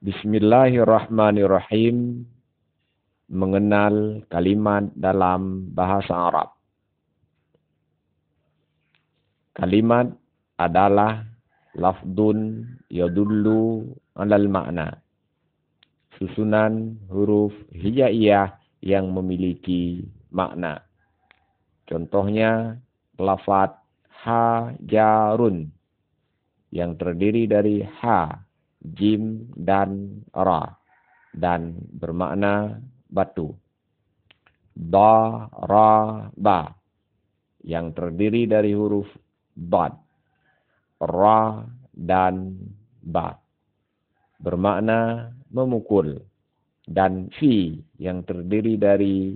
Bismillahirrahmanirrahim. Mengenal kalimat dalam bahasa Arab. Kalimat adalah lafdun yadullu alal makna. Susunan huruf hijaiyah yang memiliki makna. Contohnya lafaz hajarun yang terdiri dari ha, jim dan ra dan bermakna batu. Daraba yang terdiri dari huruf dad, ra dan ba bermakna memukul, dan fi yang terdiri dari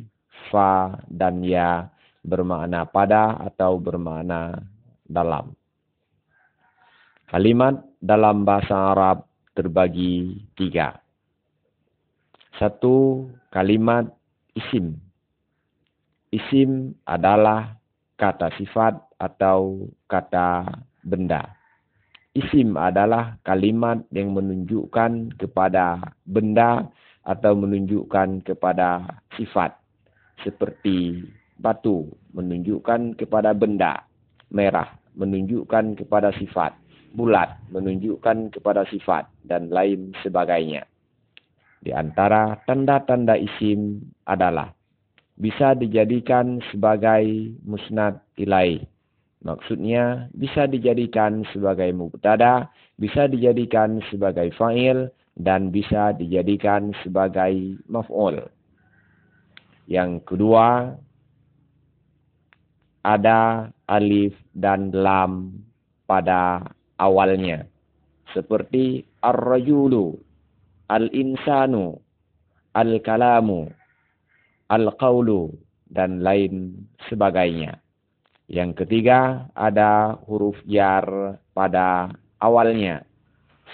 fa dan ya bermakna pada atau bermakna dalam. Kalimat dalam bahasa Arab terbagi 3. 1. Kalimat isim. Isim adalah kata sifat atau kata benda. Isim adalah kalimat yang menunjukkan kepada benda atau menunjukkan kepada sifat. Seperti batu menunjukkan kepada benda, merah menunjukkan kepada sifat, bulat menunjukkan kepada sifat, dan lain sebagainya. Di antara tanda-tanda isim adalah bisa dijadikan sebagai musnad ilaih. Maksudnya bisa dijadikan sebagai mubtada, bisa dijadikan sebagai fa'il, dan bisa dijadikan sebagai maf'ul. Yang kedua, ada alif dan lam pada awalnya. Seperti ar-rajulu, al-insanu, al-kalamu, al-qawlu, dan lain sebagainya. Yang ketiga, ada huruf jar pada awalnya.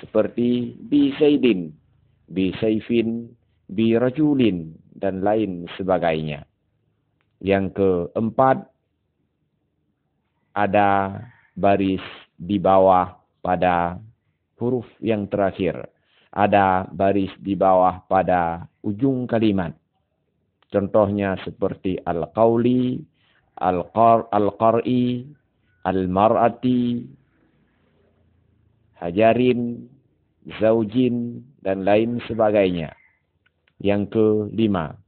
Seperti bi zaidin, bi saifin, bi rajulin, dan lain sebagainya. Yang keempat, ada baris di bawah pada huruf yang terakhir. Ada baris di bawah pada ujung kalimat. Contohnya seperti al-qawli, al-qar'i, al-mar'ati, hajarin, zaujin, dan lain sebagainya. Yang kelima,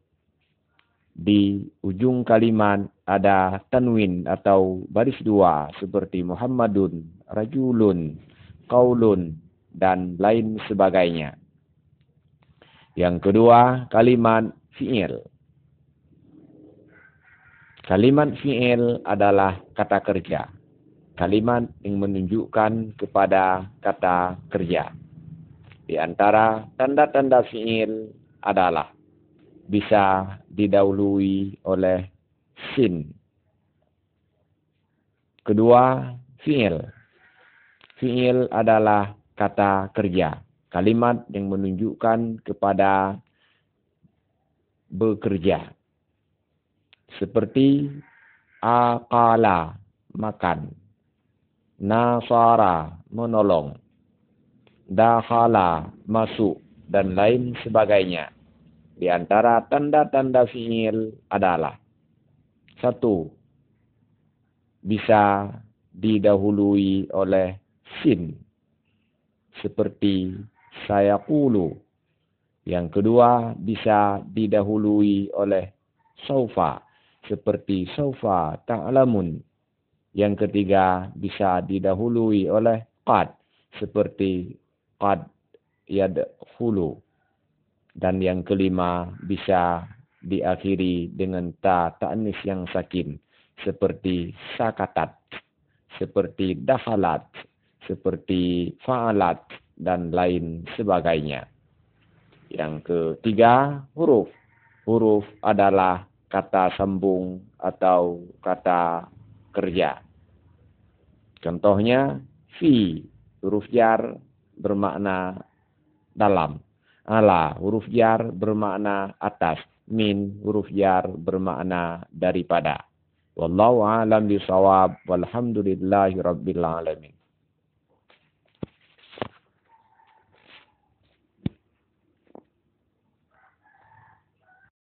di ujung kalimat ada tanwin atau baris dua seperti Muhammadun, rajulun, qaulun, dan lain sebagainya. Yang kedua, kalimat fi'il. Kalimat fi'il adalah kata kerja. Kalimat yang menunjukkan kepada kata kerja. Di antara tanda-tanda fi'il adalah bisa didahului oleh sin. Kedua, fi'il. Fi'il adalah kata kerja. Kalimat yang menunjukkan kepada bekerja. Seperti akala, makan. Nasara, menolong. Dakhala, masuk, dan lain sebagainya. Di antara tanda-tanda fi'il adalah 1. Bisa didahului oleh sin. Seperti sayaqulu. Yang kedua, bisa didahului oleh saufa. Seperti saufa ta'lamun. Yang ketiga, bisa didahului oleh qad. Seperti qad yadkhulu. Dan yang kelima, bisa diakhiri dengan ta ta'nis yang sakin. Seperti sakatat. Seperti dakhalat. Seperti fa'alat. Dan lain sebagainya. Yang ketiga, huruf. Huruf adalah kata sambung atau kata kerja. Contohnya, fi, huruf jar bermakna dalam. Ala, huruf jar bermakna atas. Min, huruf jar bermakna daripada. Wallahu a'lam bishawab. Walhamdulillahi rabbil alamin.